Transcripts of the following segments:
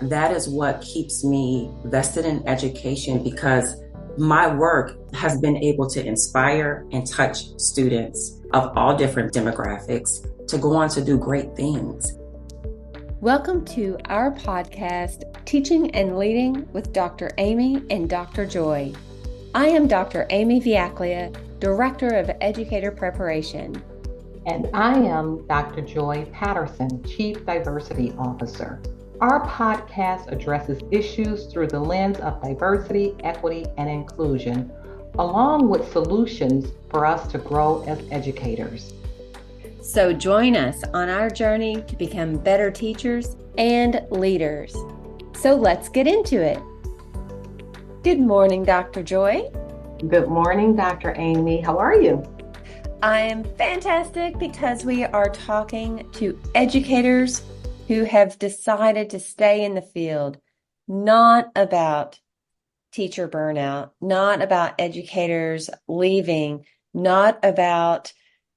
That is what keeps me vested in education because my work has been able to inspire and touch students of all different demographics to go on to do great things. Welcome to our podcast, Teaching and Leading with Dr. Amy and Dr. Joy. I am Dr. Amy Viaclia, Director of Educator Preparation. And I am Dr. Joy Patterson, Chief Diversity Officer. Our podcast addresses issues through the lens of diversity, equity, and inclusion, along with solutions for us to grow as educators. So join us on our journey to become better teachers and leaders. So let's get into it. Good morning, Dr. Joy. Good morning, Dr. Amy. How are you? I am fantastic because we are talking to educators who have decided to stay in the field, not about teacher burnout, not about educators leaving, not about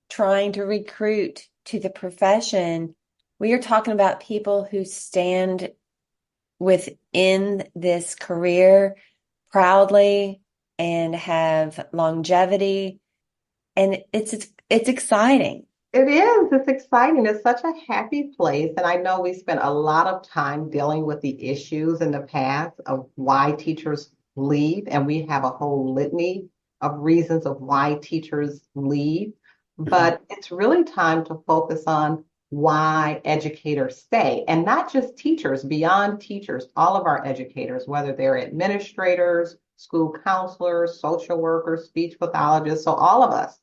trying to recruit to the profession. We are talking about people who stand within this career proudly and have longevity. And it's exciting. It is. It's exciting. It's such a happy place. And I know we spent a lot of time dealing with the issues in the past of why teachers leave. And we have a whole litany of reasons of why teachers leave. But it's really time to focus on why educators stay. And not just teachers, beyond teachers, all of our educators, whether they're administrators, school counselors, social workers, speech pathologists, so all of us.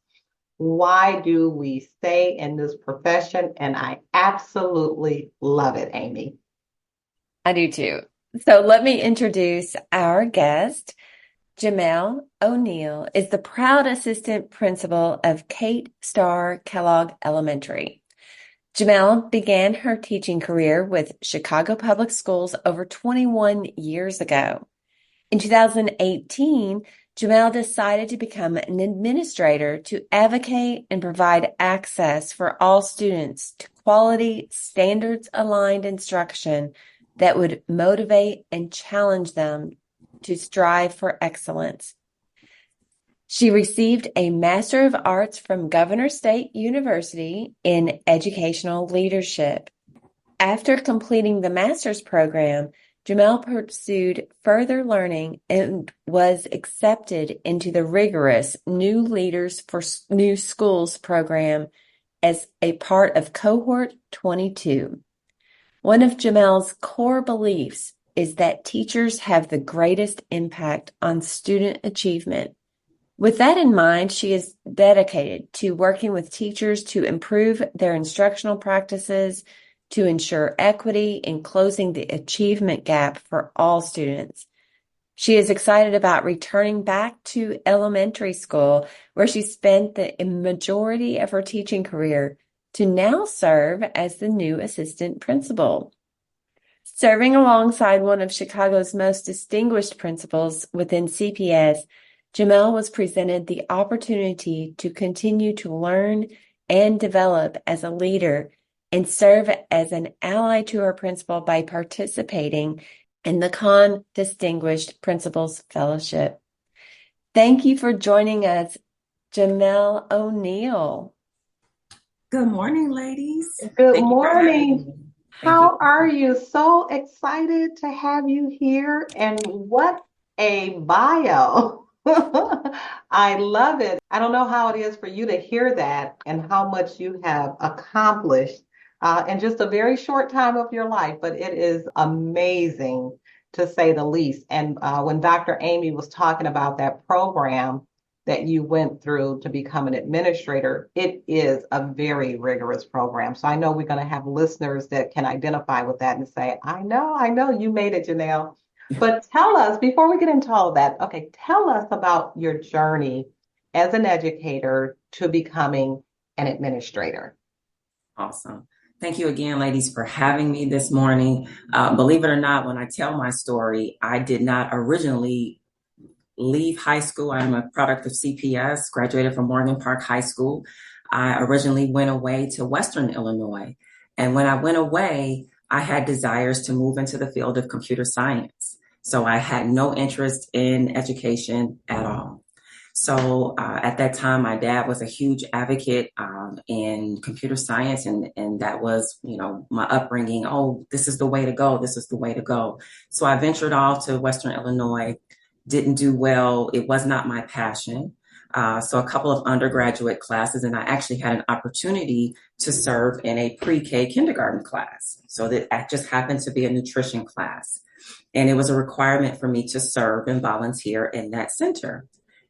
Why do we stay in this profession? And I absolutely love it, Amy. I do too. So let me introduce our guest. Jamell O'Neal is the proud assistant principal of Kate Starr Kellogg Elementary. Jamell began her teaching career with Chicago Public Schools over 21 years ago. In 2018, Jamell decided to become an administrator to advocate and provide access for all students to quality, standards-aligned instruction that would motivate and challenge them to strive for excellence. She received a Master of Arts from Governor State University in Educational Leadership. After completing the master's program, Jamell pursued further learning and was accepted into the rigorous New Leaders for New Schools program as a part of Cohort 22. One of Jamell's core beliefs is that teachers have the greatest impact on student achievement. With that in mind, she is dedicated to working with teachers to improve their instructional practices, to ensure equity in closing the achievement gap for all students. She is excited about returning back to elementary school, where she spent the majority of her teaching career, to now serve as the new assistant principal. Serving alongside one of Chicago's most distinguished principals within CPS, Jamell was presented the opportunity to continue to learn and develop as a leader and serve as an ally to her principal by participating in the Conn Distinguished Principals Fellowship. Thank you for joining us, Jamell O'Neal. Good morning, ladies. Good morning. How are you? So excited to have you here. And what a bio. I love it. I don't know how it is for you to hear that and how much you have accomplished in just a very short time of your life, but it is amazing to say the least. And when Dr. Amy was talking about that program that you went through to become an administrator, it is a very rigorous program. So I know we're going to have listeners that can identify with that and say, I know, you made it, Jamell. But tell us, before we get into all of that, okay, tell us about your journey as an educator to becoming an administrator. Awesome. Thank you again, ladies, for having me this morning. Believe it or not, when I tell my story, I did not originally leave high school. I'm a product of CPS, graduated from Morgan Park High School. I originally went away to Western Illinois. And when I went away, I had desires to move into the field of computer science. So I had no interest in education at all. So at that time, my dad was a huge advocate in computer science, and that was, my upbringing. Oh, this is the way to go. This is the way to go. So I ventured off to Western Illinois, didn't do well. It was not my passion. So a couple of undergraduate classes, and I actually had an opportunity to serve in a pre-K kindergarten class. So that just happened to be a nutrition class. And it was a requirement for me to serve and volunteer in that center.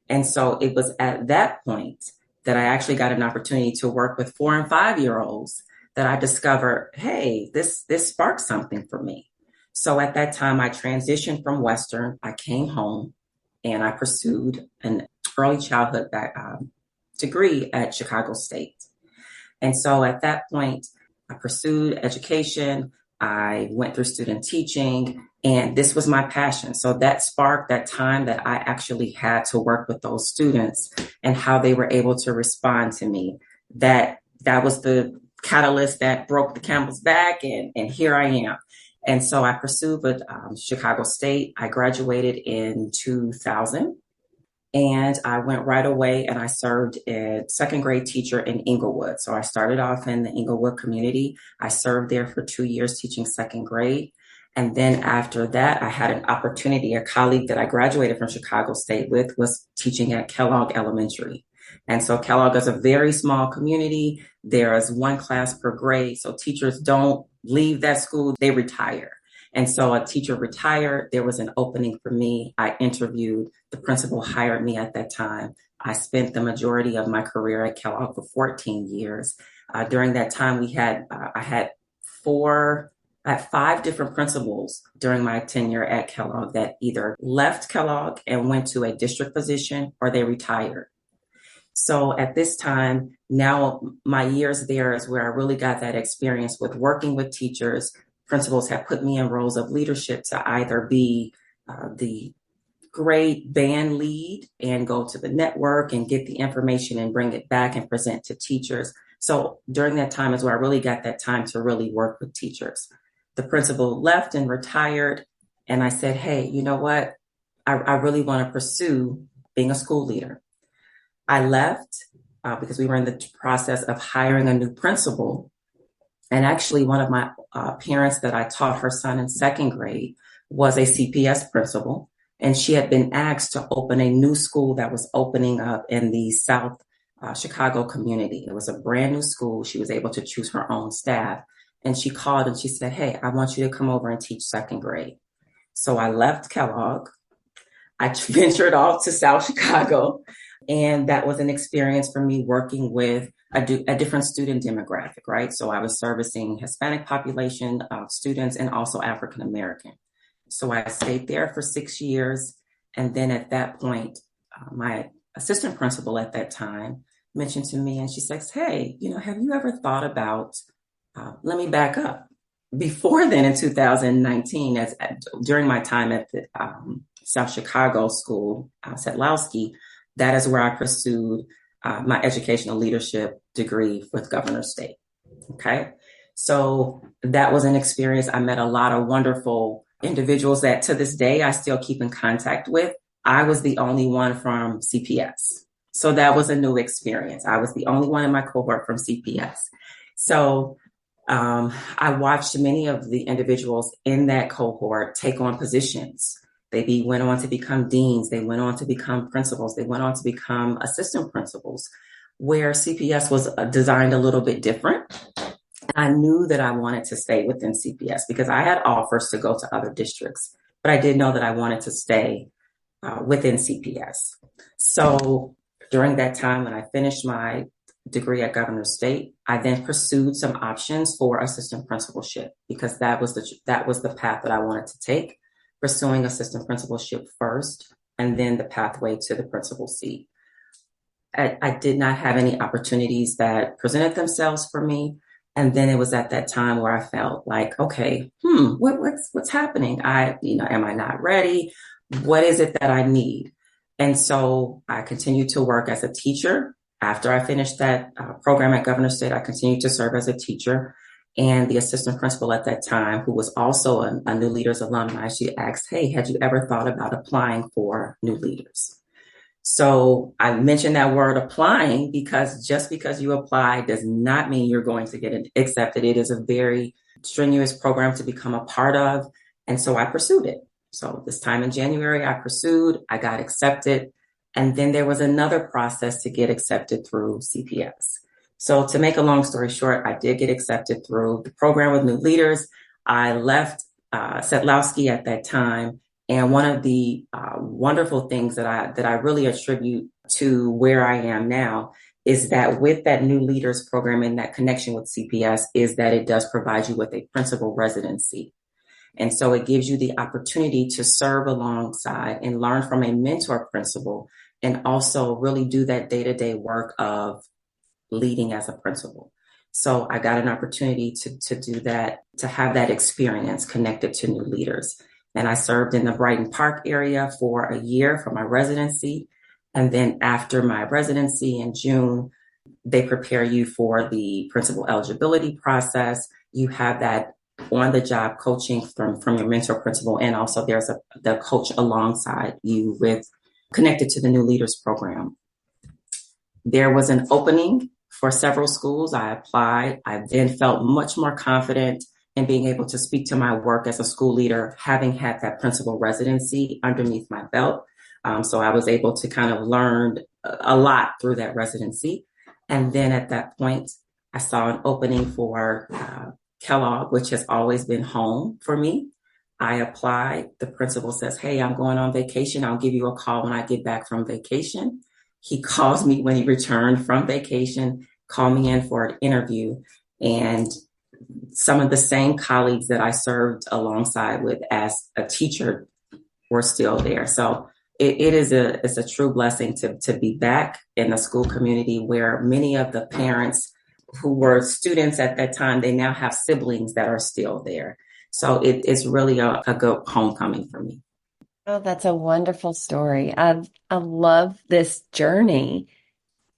And so it was at that point that I actually got an opportunity to work with 4 and 5-year-olds that I discovered, hey, this sparked something for me. So at that time, I transitioned from Western. I came home and I pursued an early childhood degree at Chicago State. And so at that point, I pursued education. I went through student teaching, and this was my passion. So that sparked that time that I actually had to work with those students and how they were able to respond to me. That was the catalyst that broke the camel's back, and here I am. And so I pursued with Chicago State. I graduated in 2000. And I went right away and I served as second grade teacher in Inglewood. So I started off in the Inglewood community. I served there for 2 years teaching second grade. And then after that, I had an opportunity. A colleague that I graduated from Chicago State with was teaching at Kellogg Elementary. And so Kellogg is a very small community. There is 1 class per grade. So teachers don't leave that school, they retire. And so a teacher retired. There was an opening for me. I interviewed. The principal hired me at that time. I spent the majority of my career at Kellogg for 14 years. During that time, I had 5 different principals during my tenure at Kellogg that either left Kellogg and went to a district position or they retired. So at this time, now my years there is where I really got that experience with working with teachers. Principals have put me in roles of leadership to either be the grade band lead and go to the network and get the information and bring it back and present to teachers. So during that time is where I really got that time to really work with teachers. The principal left and retired. And I said, hey, you know what? I really want to pursue being a school leader. I left because we were in the process of hiring a new principal. And actually, one of my parents that I taught her son in second grade was a CPS principal. And she had been asked to open a new school that was opening up in the South Chicago community. It was a brand new school. She was able to choose her own staff. And she called and she said, hey, I want you to come over and teach second grade. So I left Kellogg. I ventured off to South Chicago. And that was an experience for me working with a different student demographic, right? So I was servicing Hispanic population of students and also African American. So I stayed there for 6 years. And then at that point, my assistant principal at that time mentioned to me and she says, hey, have you ever thought about, let me back up. Before then in 2019, during my time at the South Chicago School, Setlowski, that is where I pursued my educational leadership degree with Governor State. Okay. So that was an experience. I met a lot of wonderful individuals that to this day I still keep in contact with. I was the only one from CPS. So that was a new experience. I was the only one in my cohort from CPS. So I watched many of the individuals in that cohort take on positions. They went on to become deans. They went on to become principals. They went on to become assistant principals, where CPS was designed a little bit different. I knew that I wanted to stay within CPS because I had offers to go to other districts, but I did know that I wanted to stay within CPS. So during that time, when I finished my degree at Governor State, I then pursued some options for assistant principalship because that was the path that I wanted to take, pursuing assistant principalship first, and then the pathway to the principal seat. I did not have any opportunities that presented themselves for me. And then it was at that time where I felt like, okay, what's happening? Am I not ready? What is it that I need? And so I continued to work as a teacher. After I finished that program at Governor State, I continued to serve as a teacher. And the assistant principal at that time, who was also a New Leaders alumni, she asked, hey, had you ever thought about applying for New Leaders? So I mentioned that word applying because just because you apply does not mean you're going to get accepted. It is a very strenuous program to become a part of. And so I pursued it. So this time in January, I pursued, I got accepted. And then there was another process to get accepted through CPS. So to make a long story short, I did get accepted through the program with New Leaders. I left Setlowski at that time. And one of the wonderful things that I really attribute to where I am now is that with that New Leaders program and that connection with CPS is that it does provide you with a principal residency. And so it gives you the opportunity to serve alongside and learn from a mentor principal and also really do that day-to-day work of leading as a principal. So I got an opportunity to do that, to have that experience connected to New Leaders. And I served in the Brighton Park area for a year for my residency. And then after my residency in June, they prepare you for the principal eligibility process. You have that on the job coaching from your mentor principal. And also there's the coach alongside you with connected to the New Leaders program. There was an opening for several schools. I applied. I then felt much more confident in being able to speak to my work as a school leader, having had that principal residency underneath my belt. So I was able to kind of learn a lot through that residency. And then at that point, I saw an opening for Kellogg, which has always been home for me. I applied. The principal says, hey, I'm going on vacation. I'll give you a call when I get back from vacation. He calls me when he returned from vacation, called me in for an interview. And some of the same colleagues that I served alongside with as a teacher were still there. So it's a true blessing to be back in the school community where many of the parents who were students at that time, they now have siblings that are still there. So it's really a good homecoming for me. Oh, that's a wonderful story. I love this journey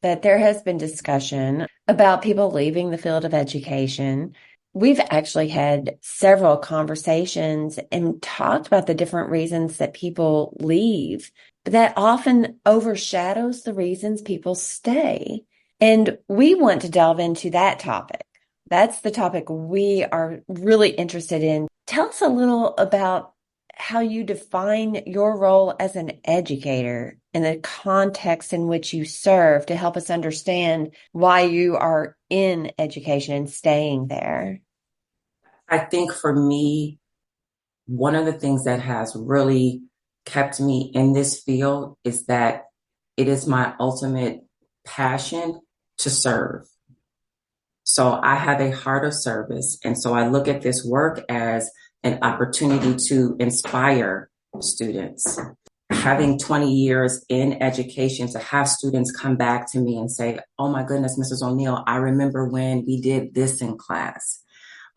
that there has been discussion about people leaving the field of education. We've actually had several conversations and talked about the different reasons that people leave, but that often overshadows the reasons people stay. And we want to delve into that topic. That's the topic we are really interested in. Tell us a little about how you define your role as an educator in the context in which you serve to help us understand why you are in education and staying there. I think for me, one of the things that has really kept me in this field is that it is my ultimate passion to serve. So I have a heart of service. And so I look at this work as an opportunity to inspire students. Having 20 years in education, to have students come back to me and say, oh my goodness, Mrs. O'Neal, I remember when we did this in class.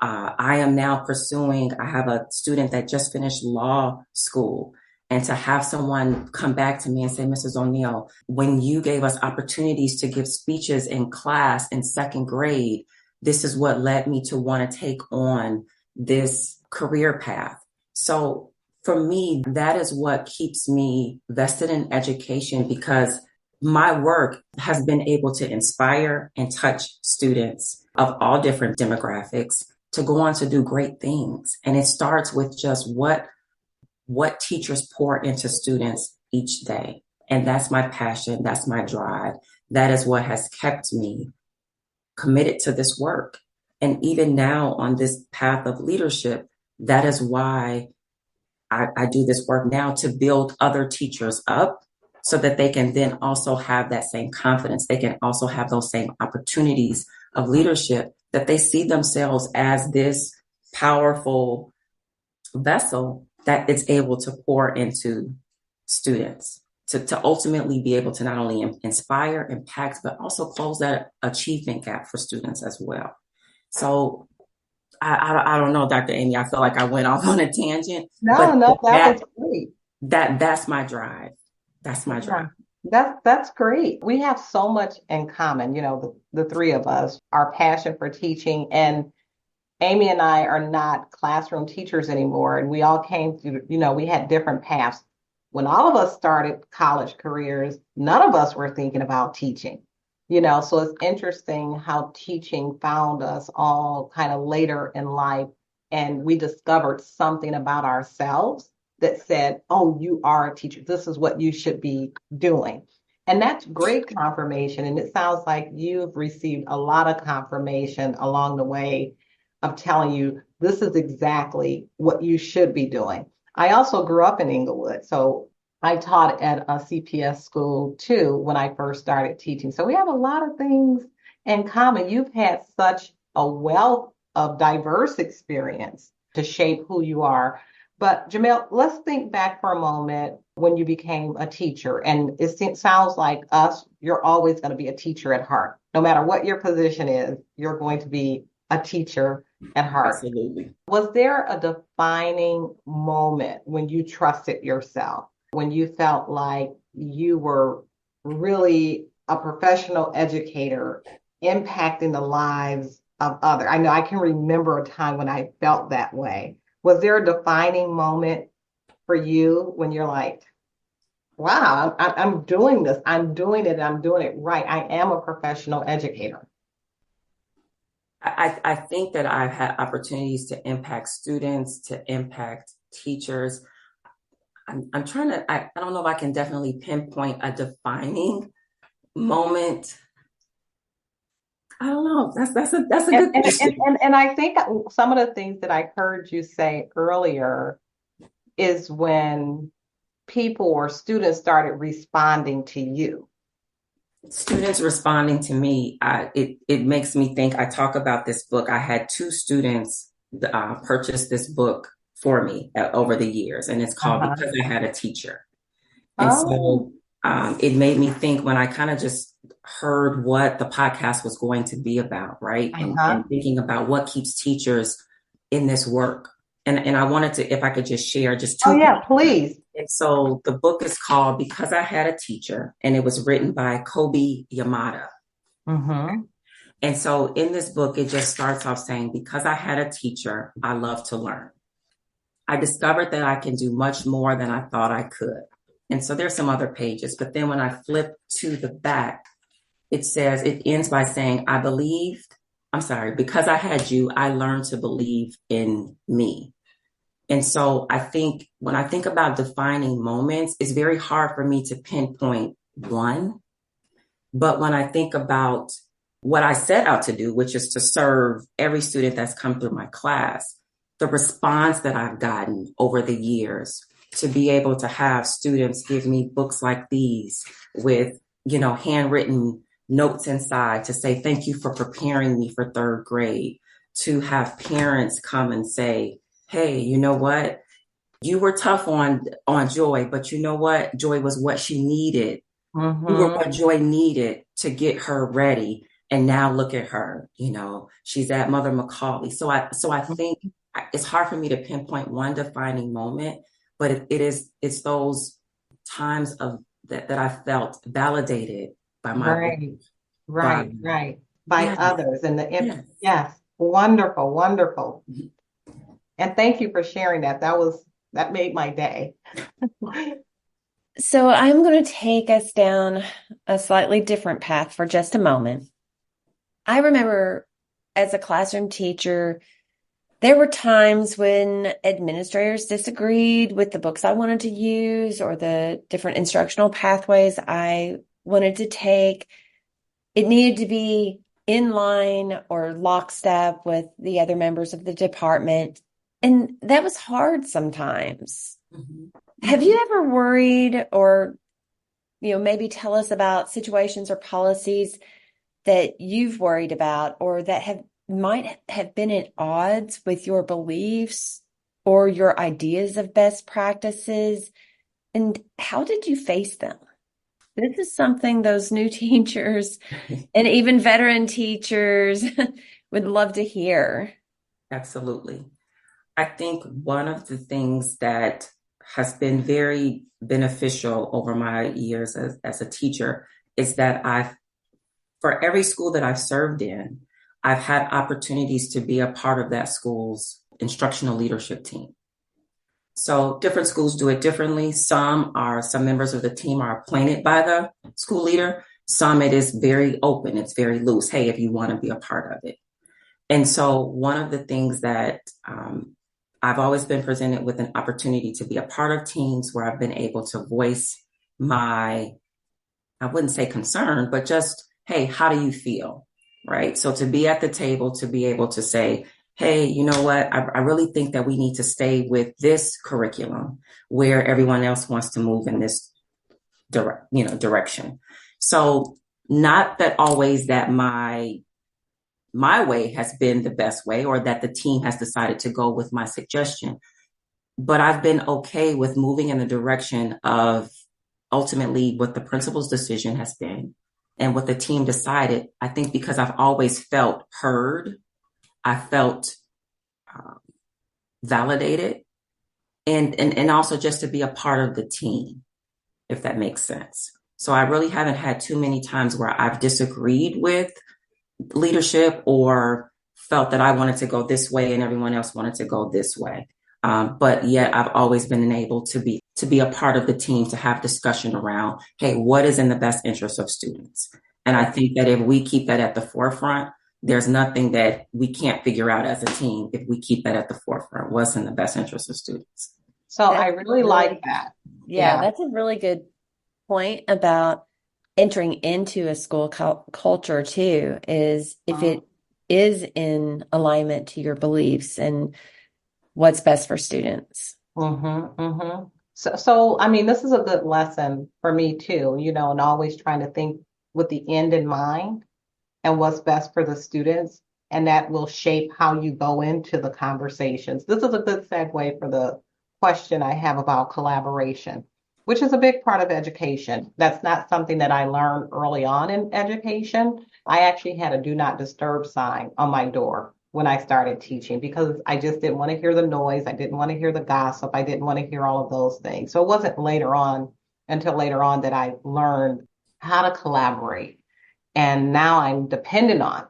I am now I have a student that just finished law school. And to have someone come back to me and say, Mrs. O'Neal, when you gave us opportunities to give speeches in class in second grade, this is what led me to want to take on this career path. So for me, that is what keeps me vested in education, because my work has been able to inspire and touch students of all different demographics to go on to do great things. And it starts with just what teachers pour into students each day. And that's my passion. That's my drive. That is what has kept me committed to this work. And even now on this path of leadership, that is why I do this work now, to build other teachers up so that they can then also have that same confidence. They can also have those same opportunities of leadership, that they see themselves as this powerful vessel that it's able to pour into students to ultimately be able to not only inspire, impact, but also close that achievement gap for students as well. So I don't know, Dr. Amy, I feel like I went off on a tangent, but No, that was great. That's my drive. That's my drive. That's great. We have so much in common, the three of us, our passion for teaching. And Amy and I are not classroom teachers anymore, and we all came through, we had different paths. When all of us started college careers, none of us were thinking about teaching, so it's interesting how teaching found us all kind of later in life, and we discovered something about ourselves that said, oh, you are a teacher. This is what you should be doing. And that's great confirmation. And it sounds like you've received a lot of confirmation along the way of telling you this is exactly what you should be doing. I also grew up in Inglewood, so I taught at a CPS school too when I first started teaching. So we have a lot of things in common. You've had such a wealth of diverse experience to shape who you are. But Jamell, let's think back for a moment when you became a teacher. And sounds like us, you're always going to be a teacher at heart. No matter what your position is, you're going to be a teacher at heart. Absolutely. Was there a defining moment when you trusted yourself, when you felt like you were really a professional educator impacting the lives of others? I know I can remember a time when I felt that way. Was there a defining moment for you when you're like, wow, I'm doing this, I'm doing it, I'm doing it right. I am a professional educator. I think that I've had opportunities to impact students, to impact teachers. I'm trying to, I don't know if I can definitely pinpoint a defining moment. I don't know. That's a And, good and, and, question. and I think some of the things that I heard you say earlier is when people or students started responding to you. Students responding to me, it makes me think. I talk about this book. I had two students purchase this book for me over the years, and it's called Uh-huh. Because I Had a Teacher. And Oh, so it made me think when I kind of just heard what the podcast was going to be about, right? uh-huh. And thinking about what keeps teachers in this work. And I wanted to, if I could just share just Oh, two yeah, pieces. please. And so the book is called Because I Had a Teacher, and it was written by Kobe Yamada. Mm-hmm. And so in this book, it just starts off saying, because I had a teacher, I love to learn. I discovered that I can do much more than I thought I could. And so there's some other pages, but then when I flip to the back, it ends by saying, because I had you, I learned to believe in me. And so I think when I think about defining moments, it's very hard for me to pinpoint one. But when I think about what I set out to do, which is to serve every student that's come through my class, the response that I've gotten over the years to be able to have students give me books like these with, handwritten notes inside to say, thank you for preparing me for third grade, to have parents come and say, hey, you know what? You were tough on Joy, but you know what? Joy was what she needed. You were Mm-hmm. what Joy needed to get her ready. And now look at her, she's at Mother McCauley. So I think it's hard for me to pinpoint one defining moment, but it's those times of that I felt validated by my work, Right, by, right. By yeah, others. And yes. yes, wonderful, wonderful. And thank you for sharing that. That made my day. So I'm going to take us down a slightly different path for just a moment. I remember as a classroom teacher, there were times when administrators disagreed with the books I wanted to use or the different instructional pathways I wanted to take. It needed to be in line or lockstep with the other members of the department. And that was hard sometimes. Mhm. Have you ever worried or, maybe tell us about situations or policies that you've worried about or that might have been at odds with your beliefs or your ideas of best practices? And how did you face them? This is something those new teachers and even veteran teachers would love to hear. Absolutely. I think one of the things that has been very beneficial over my years as a teacher is that for every school that I've served in, I've had opportunities to be a part of that school's instructional leadership team. So different schools do it differently. Some members of the team are appointed by the school leader. Some it is very open. It's very loose. Hey, if you want to be a part of it. And so one of the things that I've always been presented with an opportunity to be a part of teams where I've been able to voice my, I wouldn't say concern, but just, hey, how do you feel? Right. So to be at the table, to be able to say, hey, you know what? I really think that we need to stay with this curriculum where everyone else wants to move in this direction. So not that always that my way has been the best way or that the team has decided to go with my suggestion, but I've been okay with moving in the direction of ultimately what the principal's decision has been and what the team decided. I think because I've always felt heard, I felt validated, and also just to be a part of the team, if that makes sense. So I really haven't had too many times where I've disagreed with leadership or felt that I wanted to go this way and everyone else wanted to go this way. But yet I've always been able to be a part of the team, to have discussion around, hey, what is in the best interest of students? And I think that if we keep that at the forefront, there's nothing that we can't figure out as a team if we keep that at the forefront, what's in the best interest of students. So I really like that. Yeah, that's a really good point about entering into a school culture too, is if it is in alignment to your beliefs and what's best for students. So, I mean, this is a good lesson for me too, and always trying to think with the end in mind and what's best for the students. And that will shape how you go into the conversations. This is a good segue for the question I have about collaboration, which is a big part of education. That's not something that I learned early on in education. I actually had a do not disturb sign on my door when I started teaching because I just didn't want to hear the noise. I didn't want to hear the gossip. I didn't want to hear all of those things. So it wasn't until later on that I learned how to collaborate. And now I'm dependent on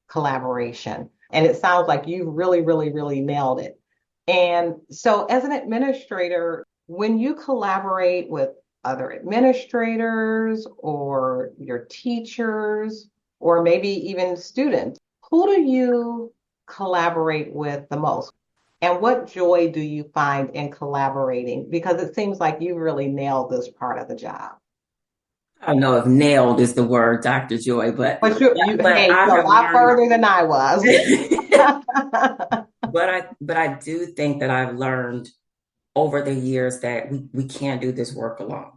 collaboration. And it sounds like you really, really, really nailed it. And so as an administrator, when you collaborate with other administrators or your teachers, or maybe even students, who do you collaborate with the most? And what joy do you find in collaborating? Because it seems like you really nailed this part of the job. I don't know if nailed is the word, Dr. Joy, but you're a lot further than I was. But I do think that I've learned over the years that we can't do this work alone.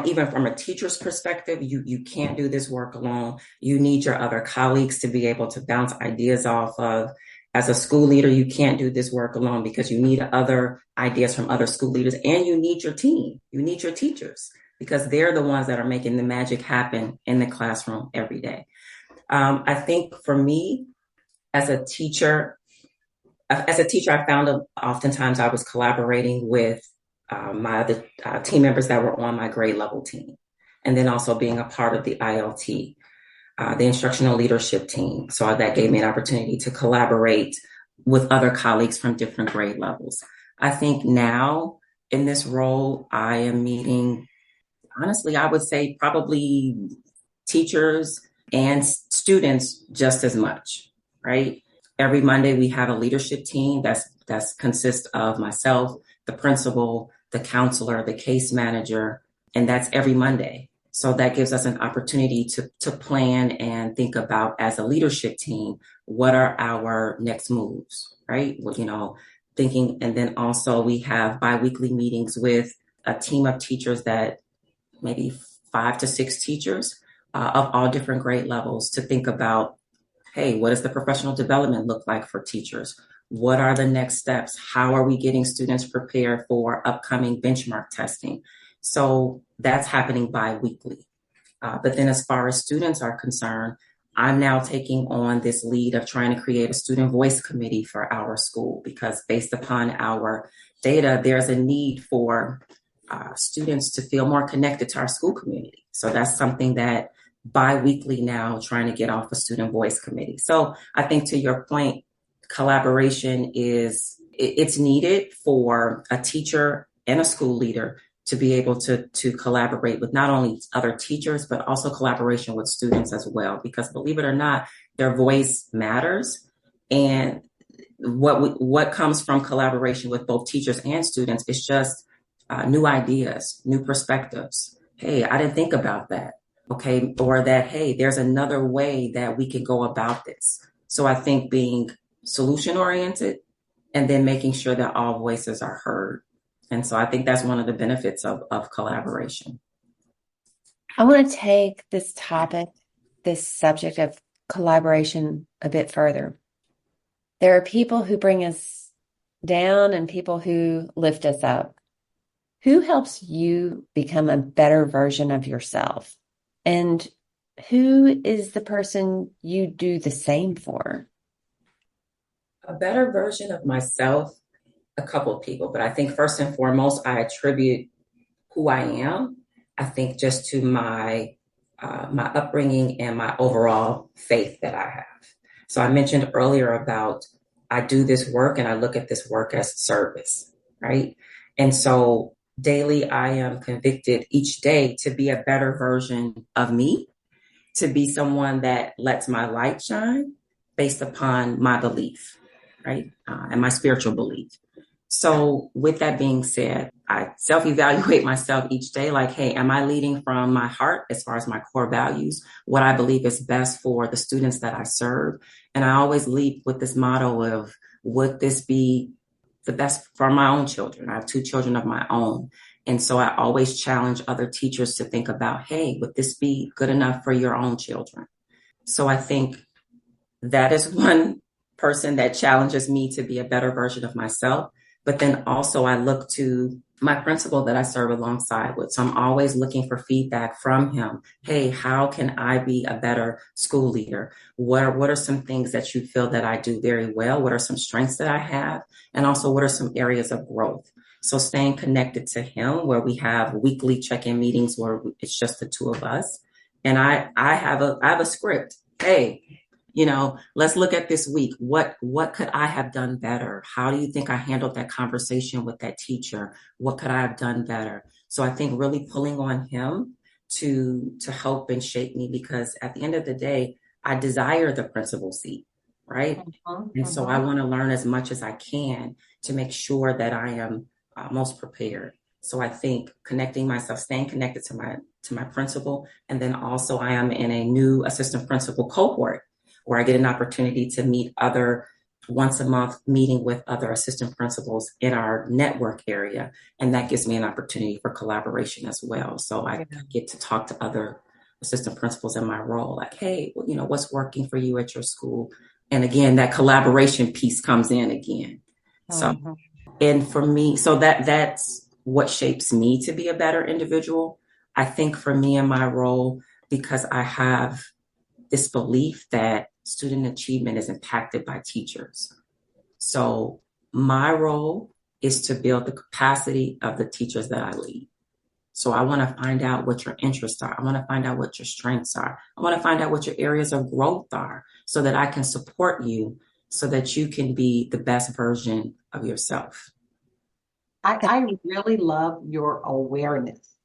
Even from a teacher's perspective, you can't do this work alone. You need your other colleagues to be able to bounce ideas off of. As a school leader, you can't do this work alone because you need other ideas from other school leaders, and you need your team. You need your teachers because they're the ones that are making the magic happen in the classroom every day. I think for me, as a teacher, I found oftentimes I was collaborating with my other team members that were on my grade level team, and then also being a part of the ILT, the instructional leadership team. So that gave me an opportunity to collaborate with other colleagues from different grade levels. I think now in this role, I am meeting, honestly, I would say probably teachers and students just as much, right? Every Monday we have a leadership team that's consists of myself, the principal, the counselor, the case manager, and that's every Monday. So that gives us an opportunity to plan and think about, as a leadership team, what are our next moves, right? Well, thinking, and then also we have biweekly meetings with a team of teachers, that maybe 5 to 6 teachers of all different grade levels, to think about, hey, what does the professional development look like for teachers? What are the next steps? How are we getting students prepared for upcoming benchmark testing? So that's happening bi-weekly. But then as far as students are concerned, I'm now taking on this lead of trying to create a student voice committee for our school, because based upon our data, there's a need for students to feel more connected to our school community. So that's something that bi-weekly now trying to get off a student voice committee. So I think to your point, collaboration it's needed for a teacher and a school leader to be able to collaborate with not only other teachers, but also collaboration with students as well. Because believe it or not, their voice matters. And what comes from collaboration with both teachers and students is just new ideas, new perspectives. Hey, I didn't think about that. Okay. Or that, hey, there's another way that we can go about this. So I think being solution oriented and then making sure that all voices are heard. And so I think that's one of the benefits of collaboration. I want to take this topic, this subject of collaboration a bit further. There are people who bring us down and people who lift us up. Who helps you become a better version of yourself? And who is the person you do the same for? A better version of myself, a couple of people, but I think first and foremost, I attribute who I am, I think just to my upbringing and my overall faith that I have. So I mentioned earlier about I do this work and I look at this work as service, right? And so daily I am convicted each day to be a better version of me, to be someone that lets my light shine based upon my belief, right? And my spiritual belief. So with that being said, I self-evaluate myself each day like, hey, am I leading from my heart as far as my core values, what I believe is best for the students that I serve? And I always lead with this motto of, would this be the best for my own children? I have 2 children of my own. And so I always challenge other teachers to think about, hey, would this be good enough for your own children? So I think that is one person that challenges me to be a better version of myself. But then also I look to my principal that I serve alongside with. So I'm always looking for feedback from him. Hey, how can I be a better school leader? What are some things that you feel that I do very well? What are some strengths that I have? And also what are some areas of growth? So staying connected to him, where we have weekly check-in meetings where it's just the 2 of us. And I have a script. Hey, let's look at this week. What could I have done better? How do you think I handled that conversation with that teacher? What could I have done better? So I think really pulling on him to help and shape me, because at the end of the day, I desire the principal seat, right? And so I want to learn as much as I can to make sure that I am most prepared. So I think connecting myself, staying connected to my principal, and then also I am in a new assistant principal cohort where I get an opportunity to meet once a month meeting with other assistant principals in our network area. And that gives me an opportunity for collaboration as well. So I get to talk to other assistant principals in my role, like, hey, what's working for you at your school? And again, that collaboration piece comes in again. So, and for me, so that's what shapes me to be a better individual. I think for me in my role, because I have this belief that student achievement is impacted by teachers. So my role is to build the capacity of the teachers that I lead. So I want to find out what your interests are. I want to find out what your strengths are. I want to find out what your areas of growth are so that I can support you so that you can be the best version of yourself. I really love your awareness.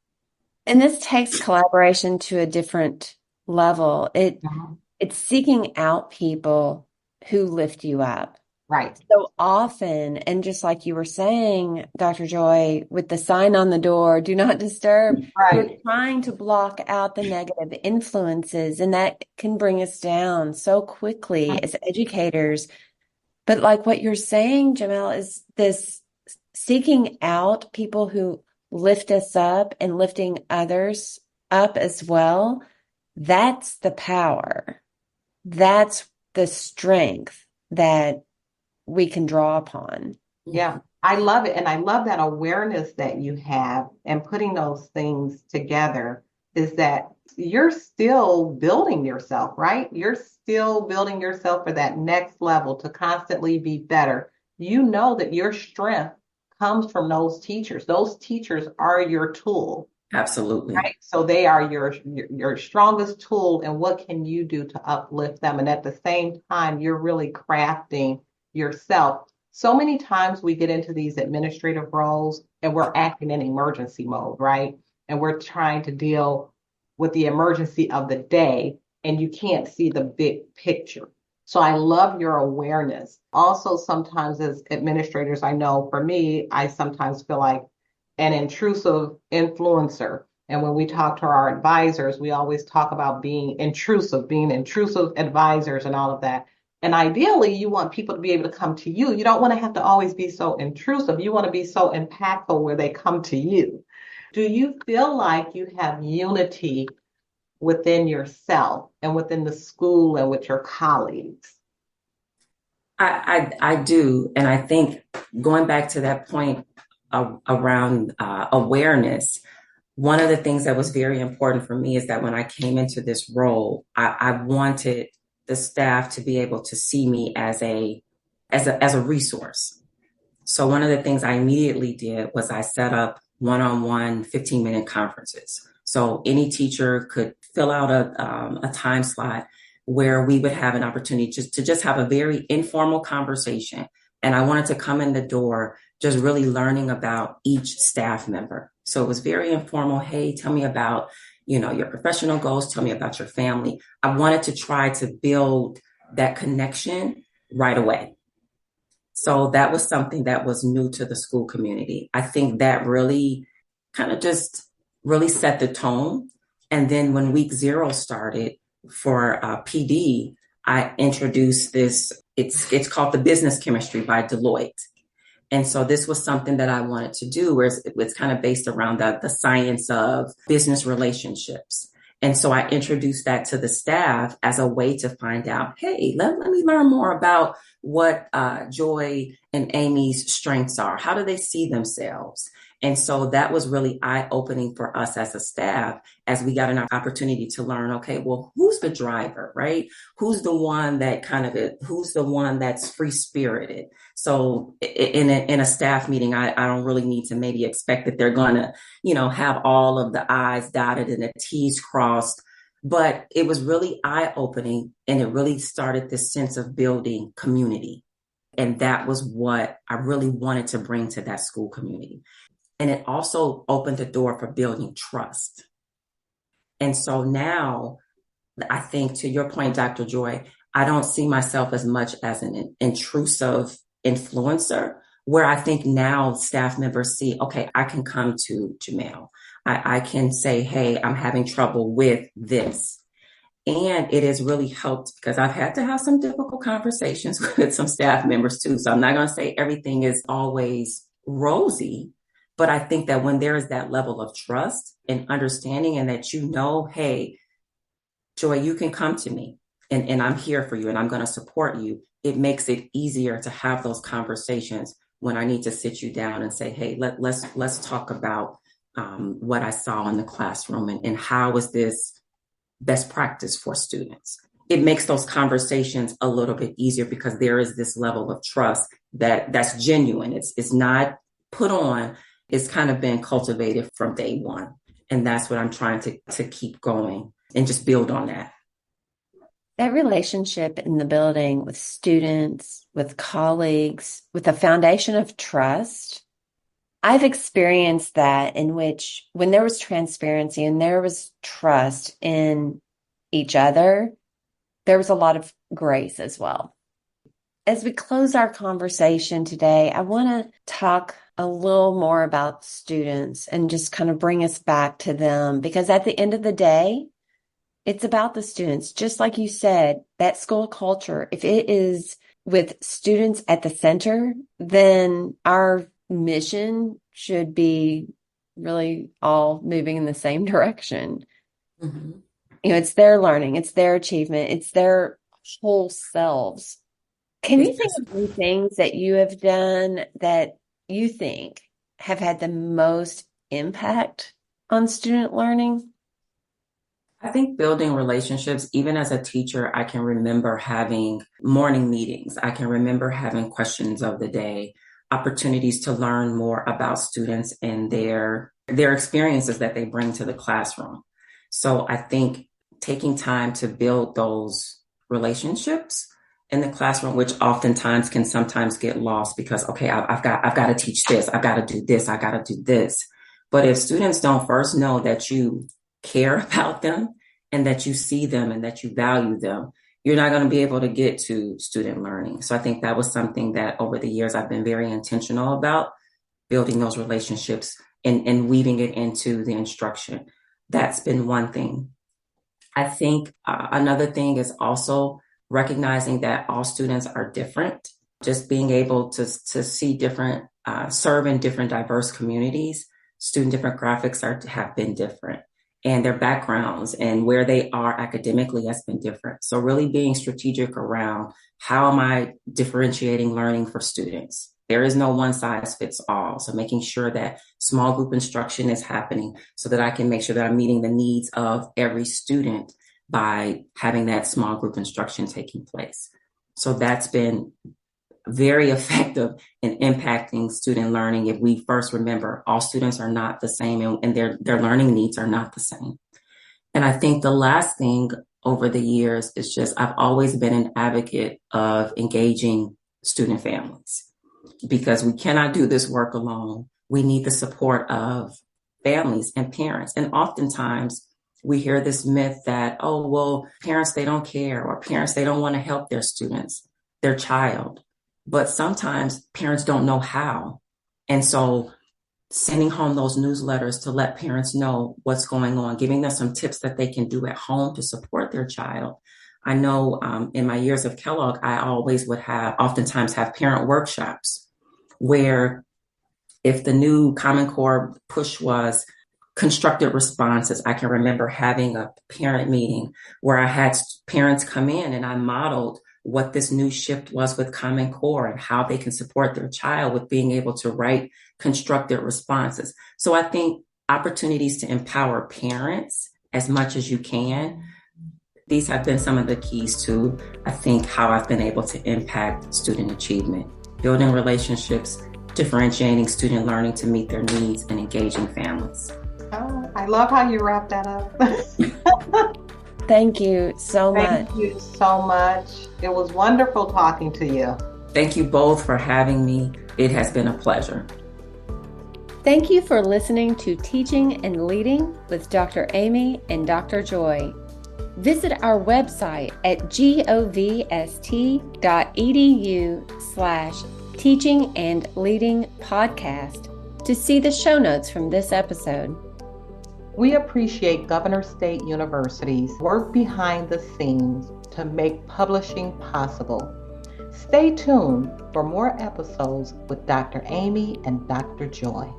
And this takes collaboration to a different level. It's seeking out people who lift you up. Right. So often, and just like you were saying, Dr. Joy, with the sign on the door, do not disturb, you're trying to block out the negative influences, and that can bring us down so quickly as educators. But like what you're saying, Jamell, is this seeking out people who lift us up and lifting others up as well. That's the power. That's the strength that we can draw upon. Yeah, I love it. And I love that awareness that you have, and putting those things together is that you're still building yourself, right? You're still building yourself for that next level to constantly be better. You know that your strength comes from those teachers. Those teachers are your tool. Absolutely. right? So they are your strongest tool, and what can you do to uplift them? And at the same time, you're really crafting yourself. So many times we get into these administrative roles and we're acting in emergency mode, right? And we're trying to deal with the emergency of the day, and you can't see the big picture. So I love your awareness. Also, sometimes as administrators, I know for me, I sometimes feel like an intrusive influencer. And when we talk to our advisors, we always talk about being intrusive advisors and all of that. And ideally, you want people to be able to come to you. You don't want to have to always be so intrusive. You want to be so impactful where they come to you. Do you feel like you have unity within yourself and within the school and with your colleagues? I do. And I think going back to that point around awareness, one of the things that was very important for me is that when I came into this role, I wanted the staff to be able to see me as a resource. So one of the things I immediately did was I set up one-on-one 15-minute conferences. So any teacher could fill out a time slot where we would have an opportunity to just have a very informal conversation. And I wanted to come in the door just really learning about each staff member. So it was very informal. Hey, tell me about, your professional goals. Tell me about your family. I wanted to try to build that connection right away. So that was something that was new to the school community. I think that really kind of just really set the tone. And then when week 0 started for PD, I introduced this. It's called the Business Chemistry by Deloitte. And so this was something that I wanted to do, where it's kind of based around the science of business relationships. And so I introduced that to the staff as a way to find out, hey, let me learn more about what Joy and Amy's strengths are. How do they see themselves? And so that was really eye-opening for us as a staff, as we got an opportunity to learn, okay, well, who's the driver, right? Who's the one that's free-spirited? So in a staff meeting, I don't really need to maybe expect that they're going to, have all of the I's dotted and the T's crossed. But it was really eye-opening, and it really started this sense of building community. And that was what I really wanted to bring to that school community. And it also opened the door for building trust. And so now, I think, to your point, Dr. Joy, I don't see myself as much as an intrusive influencer, where I think now staff members see, okay, I can come to Jamell. I can say, hey, I'm having trouble with this. And it has really helped because I've had to have some difficult conversations with some staff members too. So I'm not going to say everything is always rosy, but I think that when there is that level of trust and understanding, and that, hey, Joy, you can come to me and I'm here for you and I'm going to support you. It makes it easier to have those conversations when I need to sit you down and say, hey, let's talk about what I saw in the classroom and how is this best practice for students. It makes those conversations a little bit easier because there is this level of trust that's genuine. It's not put on. It's kind of been cultivated from day one. And that's what I'm trying to keep going and just build on that. That relationship in the building with students, with colleagues, with a foundation of trust. I've experienced that, in which when there was transparency and there was trust in each other, there was a lot of grace as well. As we close our conversation today, I want to talk a little more about students and just kind of bring us back to them, because at the end of the day, it's about the students. Just like you said, that school culture, if it is with students at the center, then our mission should be really all moving in the same direction. Mm-hmm. It's their learning, it's their achievement, it's their whole selves. Can you think of any things that you have done that you think have had the most impact on student learning? I think building relationships, even as a teacher, I can remember having morning meetings. I can remember having questions of the day, opportunities to learn more about students and their their experiences that they bring to the classroom. So I think taking time to build those relationships in the classroom, which oftentimes can sometimes get lost because, okay, I've got to teach this, I've got to do this, I got to do this. But if students don't first know that you care about them and that you see them and that you value them, you're not going to be able to get to student learning. So I think that was something that over the years I've been very intentional about, building those relationships and weaving it into the instruction. That's been one thing. I think another thing is also recognizing that all students are different. Just being able to see different, serve in different diverse communities, student demographics have been different, and their backgrounds and where they are academically has been different. So really being strategic around how am I differentiating learning for students? There is no one size fits all. So making sure that small group instruction is happening so that I can make sure that I'm meeting the needs of every student by having that small group instruction taking place. So that's been very effective in impacting student learning. If we first remember, all students are not the same and their learning needs are not the same. And I think the last thing over the years is just, I've always been an advocate of engaging student families, because we cannot do this work alone. We need the support of families and parents. And oftentimes we hear this myth that, oh, well, parents, they don't care, or parents, they don't want to help their students, their child. But sometimes parents don't know how. And so sending home those newsletters to let parents know what's going on, giving them some tips that they can do at home to support their child. I know in my years of Kellogg, I always would oftentimes have parent workshops where if the new Common Core push was constructed responses, I can remember having a parent meeting where I had parents come in and I modeled what this new shift was with Common Core and how they can support their child with being able to write constructed responses. So I think opportunities to empower parents as much as you can. These have been some of the keys to, I think, how I've been able to impact student achievement, building relationships, differentiating student learning to meet their needs, and engaging families. Oh, I love how you wrap that up. Thank you so much. Thank you so much. It was wonderful talking to you. Thank you both for having me. It has been a pleasure. Thank you for listening to Teaching and Leading with Dr. Amy and Dr. Joy. Visit our website at govst.edu/teaching and leading podcast to see the show notes from this episode. We appreciate Governor State University's work behind the scenes to make publishing possible. Stay tuned for more episodes with Dr. Amy and Dr. Joy.